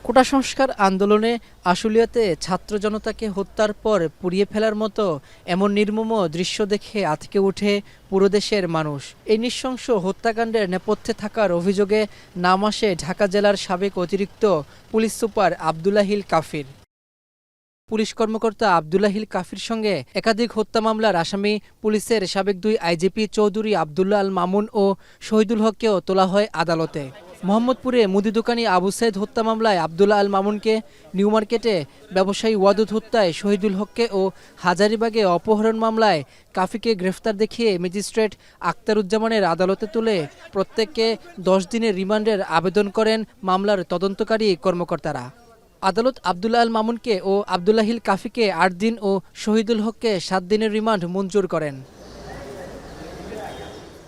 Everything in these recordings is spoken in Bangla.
কোটা সংস্কার আন্দোলনে আশুলিয়াতে ছাত্র জনতাকে হত্যার পর পুড়িয়ে ফেলার মতো এমন নির্মম দৃশ্য দেখে আঁতকে ওঠে পুরো দেশের মানুষ। এই নৃশংস হত্যাকাণ্ডের নেপথ্যে থাকার অভিযোগে নাম আসে ঢাকা জেলার সাবেক অতিরিক্ত পুলিশ সুপার আবদুল্লাহিল কাফির। পুলিশ কর্মকর্তা আবদুল্লাহিল কাফির সঙ্গে একাধিক হত্যা মামলার আসামি পুলিশের সাবেক দুই আইজিপি চৌধুরী আবদুল্লাহ আল মামুন ও শহীদুল হককেও তোলা হয় আদালতে। মোহাম্মদপুরে মুদি দোকানি আবু সাইদ হত্যা মামলায় আবদুল্লাহ আল মামুনকে, নিউ মার্কেটে ব্যবসায়ী ওয়াদুদ হত্যায় শহীদুল হককে ও হাজারীবাগে অপহরণ মামলায় কাফিকে গ্রেফতার দেখিয়ে ম্যাজিস্ট্রেট আখতারুজ্জামানের আদালতে তুলে প্রত্যেককে 10 দিনের রিমান্ডের আবেদন করেন মামলার তদন্তকারী কর্মকর্তারা। আদালত আবদুল্লাহ আল মামুনকে ও আবদুল্লাহিল কাফিকে 8 দিন ও শহীদুল হককে 7 দিনের রিমান্ড মঞ্জুর করেন।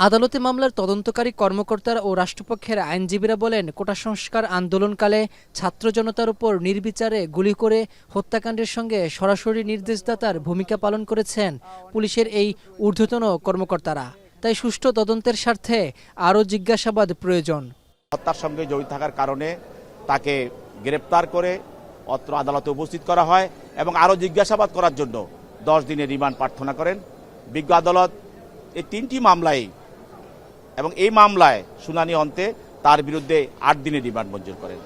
আদালতে মামলার তদন্তকারী কর্মকর্তারা ও রাষ্ট্রপক্ষের আইনজীবীরা বলেন, কোটা সংস্কার আন্দোলনকালে ছাত্র জনতার উপর নির্বিচারে গুলি করে হত্যাকাণ্ডের সঙ্গে সরাসরি নির্দেশদাতার ভূমিকা পালন করেছেন পুলিশের এই ঊর্ধ্বতন কর্মকর্তারা। তাই সুষ্ঠু তদন্তের স্বার্থে আরও জিজ্ঞাসাবাদ প্রয়োজন। হত্যার সঙ্গে জড়িত থাকার কারণে তাকে গ্রেপ্তার করে অত্র আদালতে উপস্থিত করা হয় এবং আরও জিজ্ঞাসাবাদ করার জন্য 10 দিনের রিমান্ড প্রার্থনা করেন। বিজ্ঞ আদালত এই 3টি মামলায় এবং এই মামলায় শুনানি অন্তে তার বিরুদ্ধে 8 দিনের রিমান্ড মঞ্জুর করেন।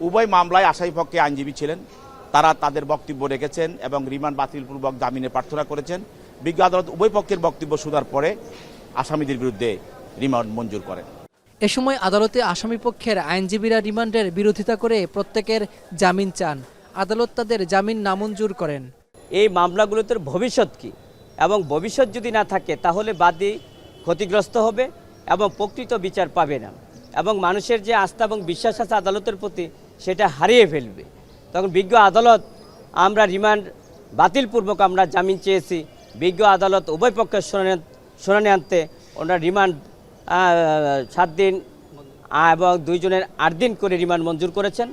উভয় মামলায় আসামিপক্ষে আইনজীবী ছিলেন, তারা তাদের বক্তব্য রেখেছেন এবং রিমান্ড বাতিলপূর্বক জামিনের প্রার্থনা করেছেন। বিজ্ঞ আদালত উভয় পক্ষের বক্তব্য শোনার পরে আসামিদের বিরুদ্ধে রিমান্ড মঞ্জুর করেন। এ সময় আদালতে আসামিপক্ষের আইনজীবীরা রিমান্ডের বিরোধিতা করে প্রত্যেকের জামিন চান। আদালত তাদের জামিন নামঞ্জুর করেন। এই মামলাগুলোতে ভবিষ্যৎ কি এবং ভবিষ্যৎ যদি না থাকে তাহলে বাদী ক্ষতিগ্রস্ত হবে এবং প্রকৃত বিচার পাবে না এবং মানুষের যে আস্থা এবং বিশ্বাস আছে আদালতের প্রতি সেটা হারিয়ে ফেলবে। তখন বিজ্ঞ আদালত আমরা রিমান্ড বাতিলপূর্বক আমরা জামিন চেয়েছি। বিজ্ঞ আদালত উভয় পক্ষের শুনানি আনতে ওনারা রিমান্ড 7 দিন এবং 2 জনের 8 দিন করে রিমান্ড মঞ্জুর করেছেন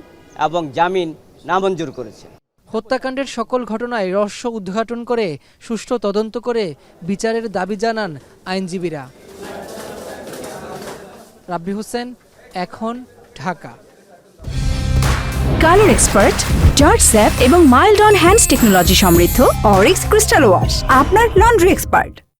এবং জামিন নামঞ্জুর করেছেন। হত্যাকাণ্ডের সকল ঘটনায় রহস্য উদ্ঘাটন করে সুষ্ঠু তদন্ত করে বিচারের দাবি জানান আইনজীবীরা। রাব্বি হোসেন, এখন, Dhaka. Colour expert, George sap এবং মাইল্ড অন হ্যান্ডস টেকনোলজি সমৃদ্ধ অরিক্স ক্রিস্টাল ওয়াশ আপনার লন্ড্রি এক্সপার্ট।